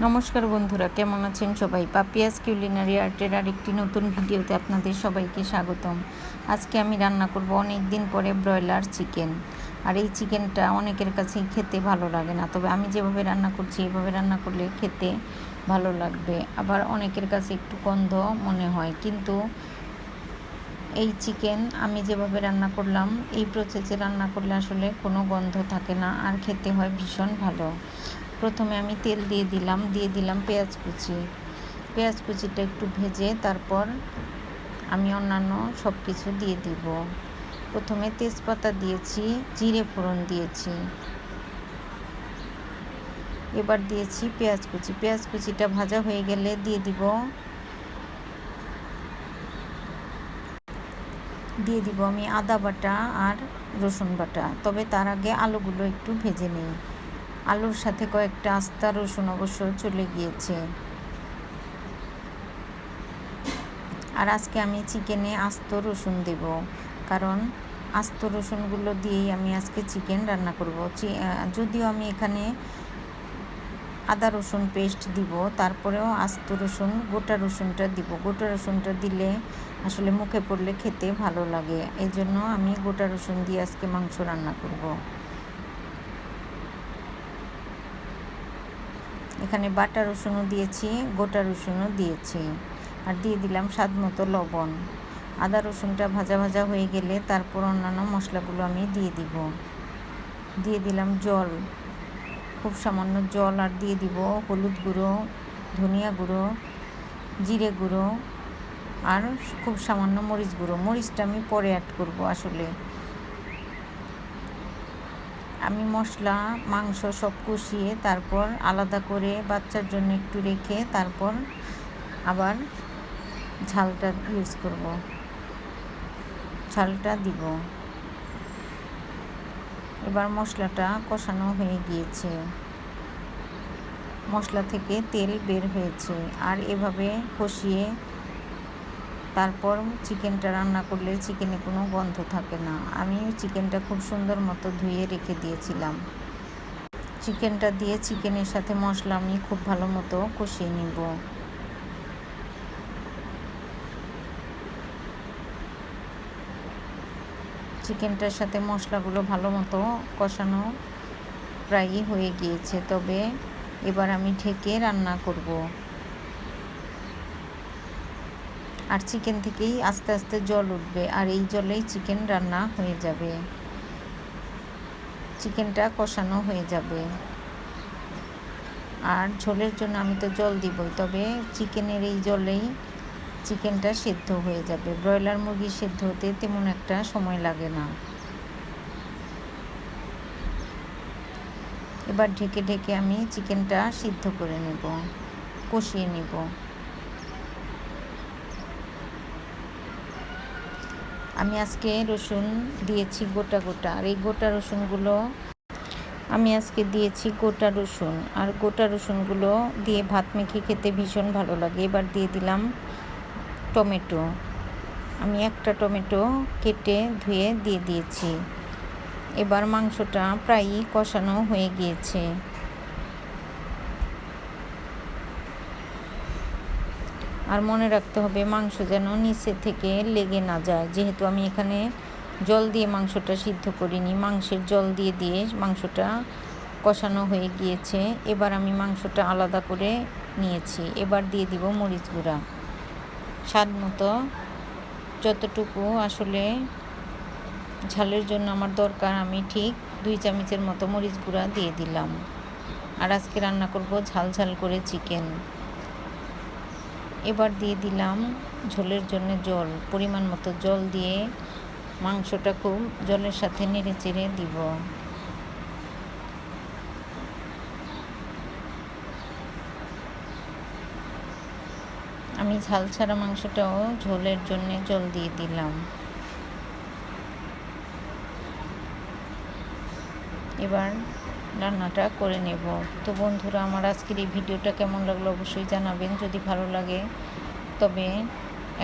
নমস্কার বন্ধুরা, কেমন আছেন সবাই? পাপিয়াস কিউলিনারি আর্টের আরেকটি নতুন ভিডিওতে আপনাদের সবাইকে স্বাগতম। আজকে আমি রান্না করব অনেক দিন পরে ব্রয়লার চিকেন। আর এই চিকেনটা অনেকের কাছেই খেতে ভালো লাগে না, তবে আমি যেভাবে রান্না করছি এভাবে রান্না করলে খেতে ভালো লাগবে। আবার অনেকের কাছে একটু গন্ধ মনে হয়, কিন্তু এই চিকেন আমি যেভাবে রান্না করলাম এই প্রসেসে রান্না করলে আসলে কোনো গন্ধ থাকে না, আর খেতে হয় ভীষণ ভালো। প্রথমে আমি তেল দিয়ে দিলাম পেঁয়াজ কুচিটা একটু ভেজে তারপর আমি অন্যান্য সব কিছু দিয়ে দিব। প্রথমে তেজপাতা দিয়েছি, জিরে ফোড়ন দিয়েছি, এবার দিয়েছি পেঁয়াজ কুচিটা ভাজা হয়ে গেলে দিয়ে দিব আমি আদা বাটা আর রসুন বাটা। তবে তার আগে আলুগুলো একটু ভেজে নিই। আলুর সাথে কয়েকটা আস্তা রসুন অবশ্য চলে গিয়েছে। আর আজকে আমি চিকেনে আস্ত রসুন দেব, কারণ আস্ত রসুনগুলো দিয়েই আমি আজকে চিকেন রান্না করব। যদিও আমি এখানে আদা রসুন পেস্ট দিব, তারপরেও আস্ত রসুন গোটা রসুনটা দিব। গোটা রসুনটা দিলে আসলে মুখে পড়লে খেতে ভালো লাগে, এই জন্য আমি গোটা রসুন দিয়ে আজকে মাংস রান্না করব। এখানে বাটা রসুনও দিয়েছি, গোটা রসুনও দিয়েছি, আর দিয়ে দিলাম স্বাদ মতো লবণ। আদা রসুনটা ভাজা ভাজা হয়ে গেলে তারপর অন্যান্য মশলাগুলো আমি দিয়ে দিলাম জল, খুব সামান্য জল, আর দিয়ে দিব হলুদ গুঁড়ো, ধনিয়া গুঁড়ো, জিরে গুঁড়ো, আর খুব সামান্য মরিচ গুঁড়ো। মরিচটা আমি পরে অ্যাড করব। আসলে আমি মশলা মাংস সব কষিয়ে তারপর আলাদা করে বাচ্চার জন্য একটু রেখে তারপর আবার ঝালটা ইউজ করব, ঝালটা দিব। এবার মশলাটা কষানো হয়ে গিয়েছে, মশলা থেকে তেল বের হয়েছে, আর এভাবে কষিয়ে তারপর চিকেনটা রান্না করলে চিকেনে কোনো গন্ধ থাকে না। আমি চিকেনটা খুব সুন্দর মতো ধুয়ে রেখে দিয়েছিলাম। চিকেনটা দিয়ে চিকেনের সাথে মশলা আমি খুব ভালো মতো কষিয়ে নিব। চিকেনটার সাথে মশলাগুলো ভালো মতো কষানো প্রায়ই হয়ে গিয়েছে, তবে এবার আমি ঢেকে রান্না করব। আর চিকেন থেকেই আস্তে আস্তে জল উঠবে, আর এই জলেই চিকেন রান্না হয়ে যাবে, চিকেনটা কষানো হয়ে যাবে। আর ঝোলের জন্য আমি তো জল দিবই, তবে চিকেনের এই জলেই চিকেনটা সেদ্ধ হয়ে যাবে। ব্রয়লার মুরগি সেদ্ধ হতে তেমন একটা সময় লাগে না। এবার ঢেকে ঢেকে আমি চিকেনটা সিদ্ধ করে নেব, কষিয়ে নেব। আমি আজকে রসুন দিয়েছি গোটা গোটা, আর এই গোটা রসুনগুলো আমি আজকে দিয়েছি গোটা রসুন, আর গোটা রসুনগুলো দিয়ে ভাত মেখে খেতে ভীষণ ভালো লাগে। এবার দিয়ে দিলাম টমেটো, আমি একটা টমেটো কেটে ধুয়ে দিয়ে দিয়েছি। এবার মাংসটা প্রায়ই কষানো হয়ে গিয়েছে। আর মনে রাখতে হবে মাংস যেন নিচে থেকে লেগে না যায়, যেহেতু আমি এখানে জল দিয়ে মাংসটা সিদ্ধ করিনি, মাংসের জল দিয়ে মাংসটা কষানো হয়ে গিয়েছে। এবার আমি মাংসটা আলাদা করে নিয়েছি। এবার দিয়ে দিব মরিচ গুঁড়া, স্বাদ মতো, যতটুকু আসলে ঝালের জন্য আমার দরকার আমি ঠিক 2 চামচের মতো মরিচ গুঁড়া দিয়ে দিলাম। আর আজকে রান্না করব ঝাল ঝাল করে চিকেন। এবার দিয়ে দিলাম ঝোলের জন্য জল, পরিমাণ মতো জল দিয়ে মাংসটা খুব জলের সাথে নেড়ে চেড়ে দিব। আমি ঝাল ছাড়া মাংসটাও ঝোলের জন্য জল দিয়ে দিলাম। এবার রান্নাটা করে নেব। তো বন্ধুরা, আমার আজকের এই ভিডিওটা কেমন লাগলো অবশ্যই জানাবেন। যদি ভালো লাগে তবে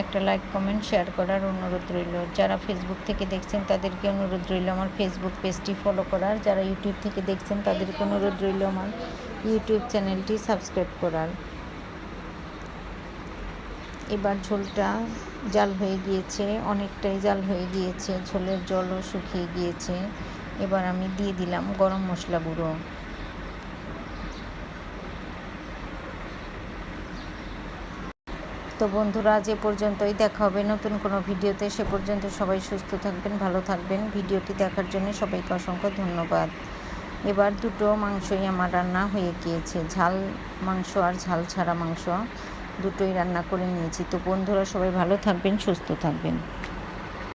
একটা লাইক কমেন্ট শেয়ার করার অনুরোধ রইল। যারা ফেসবুক থেকে দেখছেন তাদেরকে অনুরোধ রইল আমার ফেসবুক পেজটি ফলো করার, যারা ইউটিউব থেকে দেখছেন তাদেরকে অনুরোধ রইল আমার ইউটিউব চ্যানেলটি সাবস্ক্রাইব করার। এবার ঝোলটা জাল হয়ে গিয়েছে, অনেকটাই জাল হয়ে গিয়েছে, ঝোলের জলও শুকিয়ে গিয়েছে। এবার আমি দিয়ে দিলাম গরম মশলা গুঁড়ো। তো বন্ধুরা, আজ এ পর্যন্তই, দেখা হবে নতুন কোনো ভিডিওতে। সে পর্যন্ত সবাই সুস্থ থাকবেন, ভালো থাকবেন। ভিডিওটি দেখার জন্য সবাইকে অসংখ্য ধন্যবাদ। এবার দুটো মাংসই আমার রান্না হয়ে গিয়েছে, ঝাল মাংস আর ঝাল ছাড়া মাংস দুটোই রান্না করে নিয়েছি। তো বন্ধুরা, সবাই ভালো থাকবেন, সুস্থ থাকবেন।